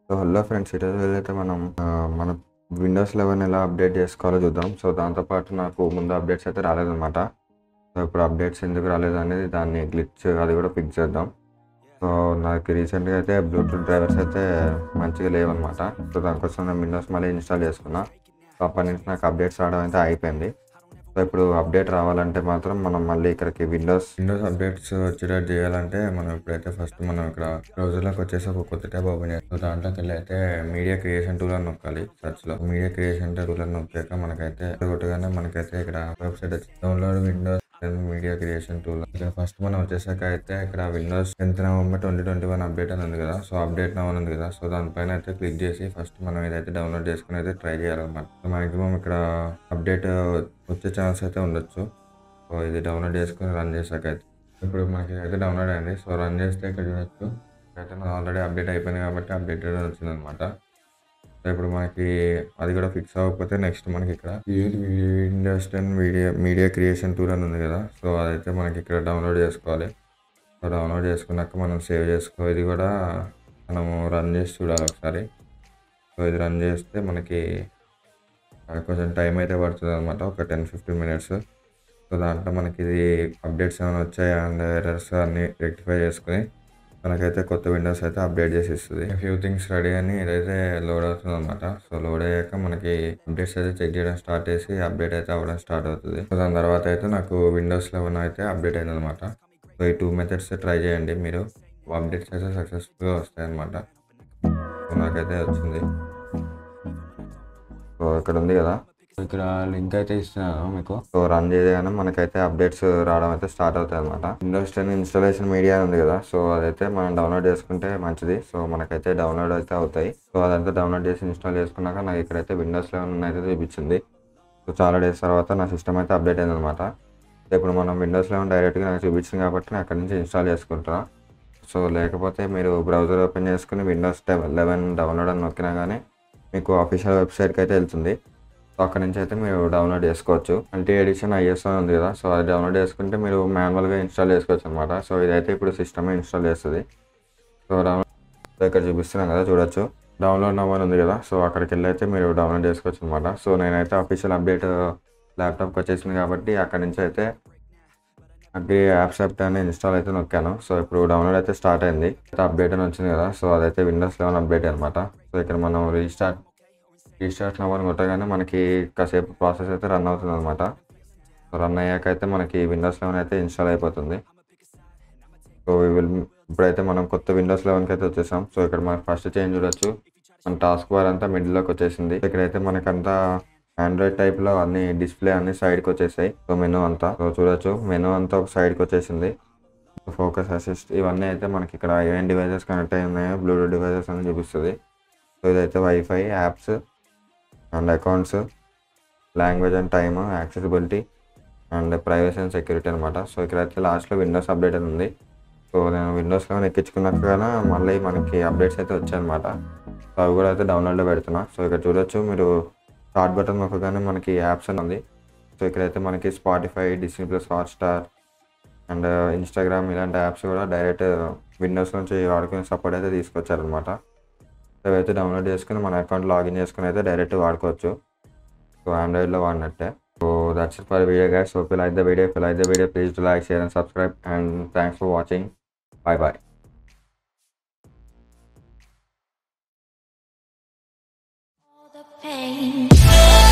So hello friends, ఈరోజు అయితే మన విండోస్ 11 ఎలా అప్డేట్ చేసుకోవాలో చూద్దాం. సో దాంతోపాటు నాకు ముందు అప్డేట్స్ అయితే రాలేదన్నమాట. సో ఇప్పుడు అప్డేట్స్ ఎందుకు రాలేదు అనేది దాన్ని గ్లిచ్ అది కూడా ఫిక్స్ చేద్దాం. సో నాకు రీసెంట్గా అయితే బ్లూటూత్ డ్రైవర్స్ అయితే మంచిగా లేవన్నమాట. సో దానికోసం నేను విండోస్ మళ్ళీ ఇన్స్టాల్ చేసుకున్నా. సో అప్పటి నుంచి నాకు అప్డేట్స్ రావడం అయితే అయిపోయింది. సో ఇప్పుడు అప్డేట్ రావాలంటే మాత్రం మనం మళ్ళీ ఇక్కడికి విండోస్ అప్డేట్స్ వచ్చేటట్టు చేయాలంటే మనం ఇప్పుడైతే ఫస్ట్ మనం ఇక్కడ బ్రౌజర్లోకి వచ్చేసి ఒక కొత్త ట్యాబ్ ఓపెన్ చేస్తాం. దాంట్లోకి వెళ్ళి అయితే మీడియా క్రియేషన్ టూల్ అని నొక్కాలి. సర్చ్ లో మీడియా క్రియేషన్ టూల్ అని నొక్కాక మనకైతే కొట్టగానే మనకైతే ఇక్కడ వెబ్సైట్ వచ్చి download Windows media creation tool. ఇక్కడ ఫస్ట్ మనం వచ్చేసాక అయితే ఇక్కడ విండోస్ 10th November 2021 అప్డేట్ అని ఉంది కదా. సో అప్డేట్ నవ్ ఉంది కదా. సో దానిపైన అయితే క్లిక్ చేసి ఫస్ట్ మనం ఇదైతే డౌన్లోడ్ చేసుకుని అయితే ట్రై చేయాలన్నమాట. మాక్సిమం ఇక్కడ అప్డేట్ వచ్చే ఛాన్స్ అయితే ఉండొచ్చు. సో ఇది డౌన్లోడ్ చేసుకుని రన్ చేసాక అయితే ఇప్పుడు మనకి అయితే డౌన్లోడ్ అయింది. సో రన్ చేస్తే ఇక్కడ చూడొచ్చు అయితే ఆల్రెడీ అప్డేట్ అయిపోయింది కాబట్టి అప్డేటెడ్ వచ్చింది అనమాట. సో ఇప్పుడు మనకి అది కూడా ఫిక్స్ అవ్వకపోతే నెక్స్ట్ మనకి ఇక్కడ విండోస్ 10 మీడియా క్రియేషన్ టూల్ అని ఉంది కదా. సో అదైతే మనకి ఇక్కడ డౌన్లోడ్ చేసుకోవాలి. సో డౌన్లోడ్ చేసుకున్నాక మనం సేవ్ చేసుకో. ఇది కూడా మనము రన్ చేసి చూడాలి ఒకసారి. సో ఇది రన్ చేస్తే మనకి కొంచెం టైం అయితే పడుతుంది అనమాట, ఒక 10-15 minutes. సో దాంట్లో మనకి ఇది అప్డేట్స్ ఏమైనా వచ్చాయా అండ్ ఎర్రర్స్ అన్ని రెక్టిఫై చేసుకుని మనకైతే కొత్త విండోస్ అయితే అప్డేట్ చేసి ఇస్తుంది. ఫ్యూ థింగ్స్ రెడీ అని ఇదైతే లోడ్ అవుతుంది అనమాట. సో లోడ్ అయ్యాక మనకి అప్డేట్స్ అయితే చెక్ చేయడం స్టార్ట్ చేసి అప్డేట్ అయితే అవ్వడం స్టార్ట్ అవుతుంది. సో దాని తర్వాత అయితే నాకు విండోస్ 11 అయితే అప్డేట్ అయింది అనమాట. సో ఈ 2 methods ట్రై చేయండి మీరు, అప్డేట్స్ అయితే సక్సెస్ఫుల్గా వస్తాయి అనమాట. సో నాకైతే వచ్చింది. సో ఇక్కడ ఉంది కదా, ఇక్కడ లింక్ అయితే ఇస్తున్నాను మీకు. సో రన్ చేయగానే మనకైతే అప్డేట్స్ రావడం అయితే స్టార్ట్ అవుతాయి అనమాట. విండోస్ 10 ఇన్స్టాలేషన్ మీడియా ఉంది కదా. సో అదైతే మనం డౌన్లోడ్ చేసుకుంటే మంచిది. సో మనకైతే డౌన్లోడ్ అయితే అవుతాయి. సో అదంతా డౌన్లోడ్ చేసి ఇన్స్టాల్ చేసుకున్నాక నాకు ఇక్కడైతే విండోస్ 11 అయితే చూపించింది. సో చాలా డేస్ తర్వాత నా సిస్టమ్ అయితే అప్డేట్ అయింది అనమాట. ఇప్పుడు మనం విండోస్ 11 డైరెక్ట్గా నాకు చూపించింది కాబట్టి నేను అక్కడి నుంచి ఇన్స్టాల్ చేసుకుంటాను. సో లేకపోతే మీరు బ్రౌజర్ ఓపెన్ చేసుకుని విండోస్ 11 డౌన్లోడ్ అని నొక్కినా కానీ మీకు అఫీషియల్ వెబ్సైట్కి అయితే వెళ్తుంది. సో అక్కడ నుంచి అయితే మీరు డౌన్లోడ్ చేసుకోవచ్చు. మల్టీ ఎడిషన్ ఐఎస్ఓ ఉంది కదా. సో అది డౌన్లోడ్ చేసుకుంటే మీరు మాన్యువల్గా ఇన్స్టాల్ చేసుకోవచ్చు అనమాట. సో ఇదైతే ఇప్పుడు సిస్టమే ఇన్స్టాల్ చేస్తుంది. సో డౌన్లోడ్ ఇక్కడ చూపిస్తున్నాం కదా, చూడొచ్చు. డౌన్లోడ్ నవ్వని ఉంది కదా. సో అక్కడికి వెళ్ళి అయితే మీరు డౌన్లోడ్ చేసుకోవచ్చు అనమాట. సో నేనైతే అఫీషియల్ అప్డేట్ ల్యాప్టాప్కి వచ్చేసింది కాబట్టి అక్కడ నుంచి అయితే అగ్రి యాప్స్ అని ఇన్స్టాల్ అయితే నొక్కాను. సో ఇప్పుడు డౌన్లోడ్ అయితే స్టార్ట్ అయింది. అప్డేట్ అని వచ్చింది కదా. సో అదైతే విండోస్ 11 అప్డేట్ అనమాట. సో ఇక్కడ మనం రీస్టార్ట్ నవ్వని కొట్టగానే మనకి కాసేపు ప్రాసెస్ అయితే రన్ అవుతుంది అనమాట. సో రన్ అయ్యాక అయితే మనకి విండోస్ 11 అయితే ఇన్స్టాల్ అయిపోతుంది. సో ఇప్పుడైతే మనం కొత్త విండోస్ 11కి అయితే వచ్చేసాం. సో ఇక్కడ మనకి ఫస్ట్ చేంజ్ చూడొచ్చు, మన టాస్క్ బార్ అంతా మిడిల్లోకి వచ్చేసింది. ఇక్కడైతే మనకంతా ఆండ్రాయిడ్ టైప్లో అన్ని డిస్ప్లే అన్ని సైడ్కి వచ్చేసాయి. సో మెనూ అంతా సో చూడొచ్చు, మెనూ అంతా ఒక సైడ్కి వచ్చేసింది. ఫోకస్ అసిస్ట్ ఇవన్నీ అయితే మనకి ఇక్కడ ఏమేం డివైజెస్ కనెక్ట్ అయి ఉన్నాయో బ్లూటూత్ డివైజెస్ అని చూపిస్తుంది. సో ఇదైతే wifi, apps and accounts, language and time, accessibility and privacy and security అనమాట. సో ఇక్కడైతే లాస్ట్లో విండోస్ అప్డేట్ అని ఉంది. సో నేను విండోస్ 11 ఎక్కించుకున్నాక మళ్ళీ మనకి అప్డేట్స్ అయితే వచ్చాయన్నమాట. సో అవి కూడా అయితే డౌన్లోడ్లో పెడుతున్నా. సో ఇక్కడ చూడొచ్చు మీరు, స్టార్ట్ బటన్ నొక్కగానే మనకి యాప్స్ అని ఉంది. సో ఇక్కడైతే మనకి Spotify, Disney plus, Hotstar and Instagram ఇలాంటి యాప్స్ కూడా డైరెక్ట్ విండోస్ నుంచి వాడుకునే సపోర్ట్ అయితే తీసుకొచ్చారనమాట. అవైతే డౌన్లోడ్ చేసుకుని మన అకౌంట్ లాగిన్ చేసుకుని అయితే డైరెక్ట్ వాడుకోవచ్చు. సో ఆండ్రాయిడ్లో వాడినట్టే. So that's it for video guys. So if you like the video, please do like, share and subscribe, and thanks for watching. Bye bye. All the pain.